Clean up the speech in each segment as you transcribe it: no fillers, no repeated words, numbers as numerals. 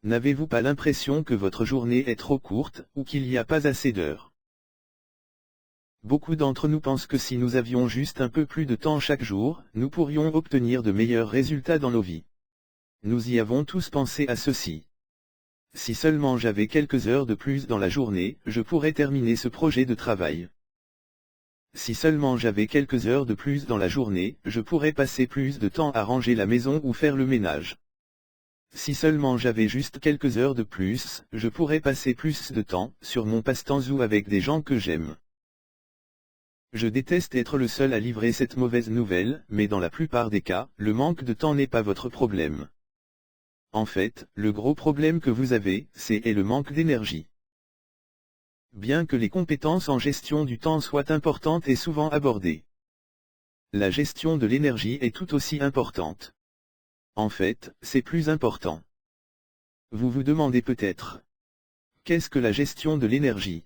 N'avez-vous pas l'impression que votre journée est trop courte, ou qu'il n'y a pas assez d'heures? Beaucoup d'entre nous pensent que si nous avions juste un peu plus de temps chaque jour, nous pourrions obtenir de meilleurs résultats dans nos vies. Nous y avons tous pensé à ceci. Si seulement j'avais quelques heures de plus dans la journée, je pourrais terminer ce projet de travail. Si seulement j'avais quelques heures de plus dans la journée, je pourrais passer plus de temps à ranger la maison ou faire le ménage. Si seulement j'avais juste quelques heures de plus, je pourrais passer plus de temps sur mon passe-temps ou avec des gens que j'aime. Je déteste être le seul à livrer cette mauvaise nouvelle, mais dans la plupart des cas, le manque de temps n'est pas votre problème. En fait, le gros problème que vous avez, c'est le manque d'énergie. Bien que les compétences en gestion du temps soient importantes et souvent abordées, la gestion de l'énergie est tout aussi importante. En fait, c'est plus important. Vous vous demandez peut-être, qu'est-ce que la gestion de l'énergie?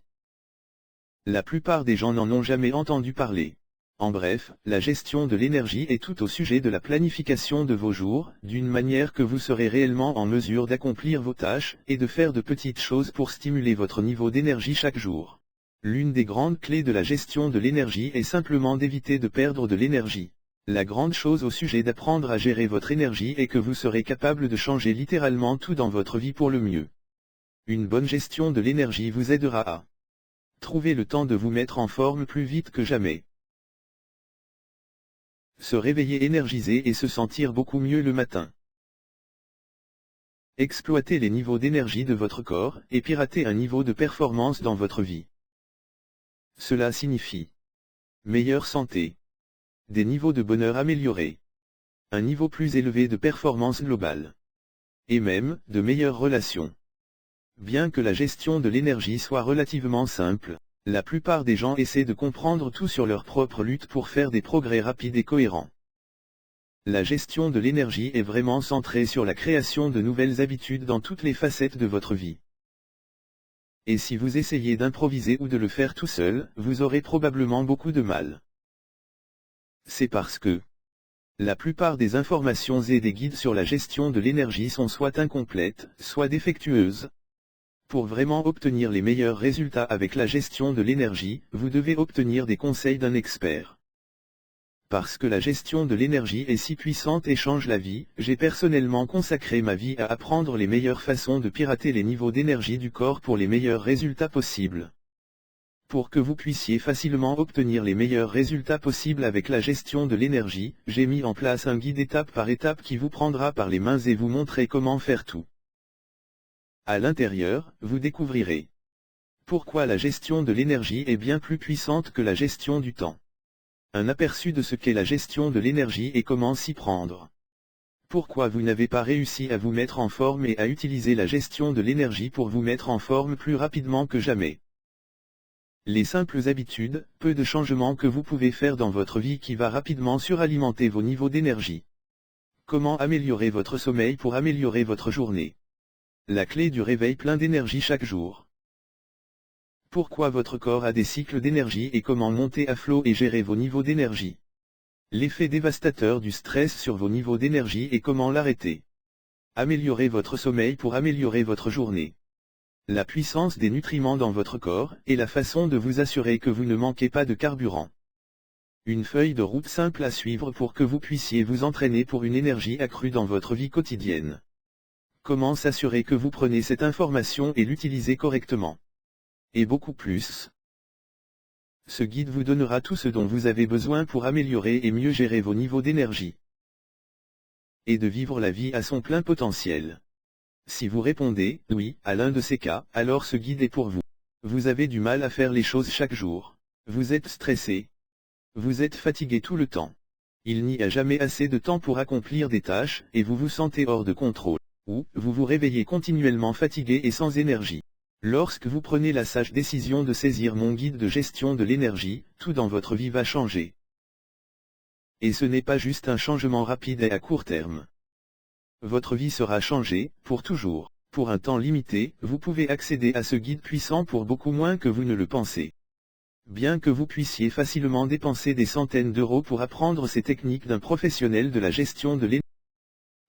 La plupart des gens n'en ont jamais entendu parler. En bref, la gestion de l'énergie est tout au sujet de la planification de vos jours, d'une manière que vous serez réellement en mesure d'accomplir vos tâches, et de faire de petites choses pour stimuler votre niveau d'énergie chaque jour. L'une des grandes clés de la gestion de l'énergie est simplement d'éviter de perdre de l'énergie. La grande chose au sujet d'apprendre à gérer votre énergie est que vous serez capable de changer littéralement tout dans votre vie pour le mieux. Une bonne gestion de l'énergie vous aidera à trouver le temps de vous mettre en forme plus vite que jamais. Se réveiller énergisé et se sentir beaucoup mieux le matin. Exploiter les niveaux d'énergie de votre corps et pirater un niveau de performance dans votre vie. Cela signifie meilleure santé, des niveaux de bonheur améliorés, un niveau plus élevé de performance globale, et même, de meilleures relations. Bien que la gestion de l'énergie soit relativement simple, la plupart des gens essaient de comprendre tout sur leur propre lutte pour faire des progrès rapides et cohérents. La gestion de l'énergie est vraiment centrée sur la création de nouvelles habitudes dans toutes les facettes de votre vie. Et si vous essayez d'improviser ou de le faire tout seul, vous aurez probablement beaucoup de mal. C'est parce que la plupart des informations et des guides sur la gestion de l'énergie sont soit incomplètes, soit défectueuses. Pour vraiment obtenir les meilleurs résultats avec la gestion de l'énergie, vous devez obtenir des conseils d'un expert. Parce que la gestion de l'énergie est si puissante et change la vie, j'ai personnellement consacré ma vie à apprendre les meilleures façons de pirater les niveaux d'énergie du corps pour les meilleurs résultats possibles. Pour que vous puissiez facilement obtenir les meilleurs résultats possibles avec la gestion de l'énergie, j'ai mis en place un guide étape par étape qui vous prendra par les mains et vous montrer comment faire tout. À l'intérieur, vous découvrirez pourquoi la gestion de l'énergie est bien plus puissante que la gestion du temps. Un aperçu de ce qu'est la gestion de l'énergie et comment s'y prendre. Pourquoi vous n'avez pas réussi à vous mettre en forme et à utiliser la gestion de l'énergie pour vous mettre en forme plus rapidement que jamais. Les simples habitudes, peu de changements que vous pouvez faire dans votre vie qui va rapidement suralimenter vos niveaux d'énergie. Comment améliorer votre sommeil pour améliorer votre journée. La clé du réveil plein d'énergie chaque jour. Pourquoi votre corps a des cycles d'énergie et comment monter à flot et gérer vos niveaux d'énergie. L'effet dévastateur du stress sur vos niveaux d'énergie et comment l'arrêter. Améliorer votre sommeil pour améliorer votre journée. La puissance des nutriments dans votre corps, et la façon de vous assurer que vous ne manquez pas de carburant. Une feuille de route simple à suivre pour que vous puissiez vous entraîner pour une énergie accrue dans votre vie quotidienne. Comment s'assurer que vous prenez cette information et l'utilisez correctement. Et beaucoup plus. Ce guide vous donnera tout ce dont vous avez besoin pour améliorer et mieux gérer vos niveaux d'énergie. Et de vivre la vie à son plein potentiel. Si vous répondez « oui » à l'un de ces cas, alors ce guide est pour vous. Vous avez du mal à faire les choses chaque jour. Vous êtes stressé. Vous êtes fatigué tout le temps. Il n'y a jamais assez de temps pour accomplir des tâches, et vous vous sentez hors de contrôle. Ou, vous vous réveillez continuellement fatigué et sans énergie. Lorsque vous prenez la sage décision de saisir mon guide de gestion de l'énergie, tout dans votre vie va changer. Et ce n'est pas juste un changement rapide et à court terme. Votre vie sera changée, pour toujours. Pour un temps limité, vous pouvez accéder à ce guide puissant pour beaucoup moins que vous ne le pensez. Bien que vous puissiez facilement dépenser des centaines d'euros pour apprendre ces techniques d'un professionnel de la gestion de l'énergie,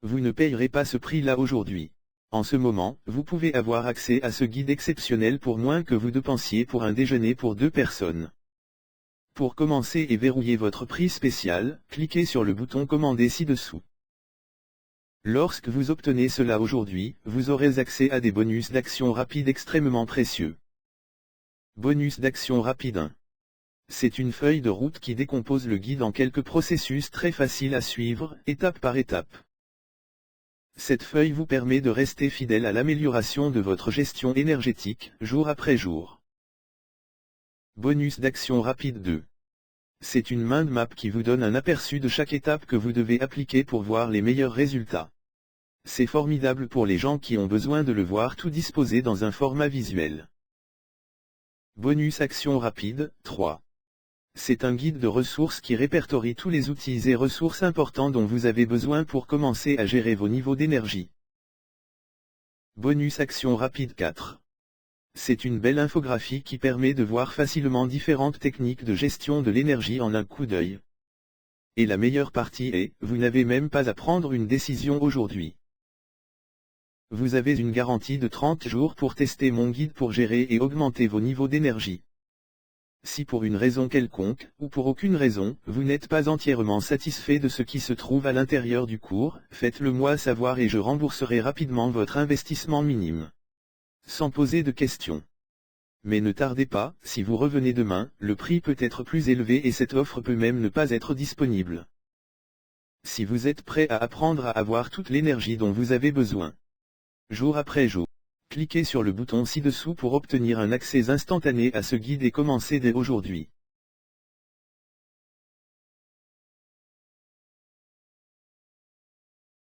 vous ne payerez pas ce prix-là aujourd'hui. En ce moment, vous pouvez avoir accès à ce guide exceptionnel pour moins que vous dépensiez pour un déjeuner pour 2 personnes. Pour commencer et verrouiller votre prix spécial, cliquez sur le bouton Commander ci-dessous. Lorsque vous obtenez cela aujourd'hui, vous aurez accès à des bonus d'action rapide extrêmement précieux. Bonus d'action rapide 1. C'est une feuille de route qui décompose le guide en quelques processus très faciles à suivre, étape par étape. Cette feuille vous permet de rester fidèle à l'amélioration de votre gestion énergétique, jour après jour. Bonus d'action rapide 2. C'est une mind map qui vous donne un aperçu de chaque étape que vous devez appliquer pour voir les meilleurs résultats. C'est formidable pour les gens qui ont besoin de le voir tout disposé dans un format visuel. Bonus action rapide 3. C'est un guide de ressources qui répertorie tous les outils et ressources importants dont vous avez besoin pour commencer à gérer vos niveaux d'énergie. Bonus action rapide 4. C'est une belle infographie qui permet de voir facilement différentes techniques de gestion de l'énergie en un coup d'œil. Et la meilleure partie est, vous n'avez même pas à prendre une décision aujourd'hui. Vous avez une garantie de 30 jours pour tester mon guide pour gérer et augmenter vos niveaux d'énergie. Si pour une raison quelconque, ou pour aucune raison, vous n'êtes pas entièrement satisfait de ce qui se trouve à l'intérieur du cours, faites-le moi savoir et je rembourserai rapidement votre investissement minime. Sans poser de questions. Mais ne tardez pas, si vous revenez demain, le prix peut être plus élevé et cette offre peut même ne pas être disponible. Si vous êtes prêt à apprendre à avoir toute l'énergie dont vous avez besoin, jour après jour, cliquez sur le bouton ci-dessous pour obtenir un accès instantané à ce guide et commencez dès aujourd'hui.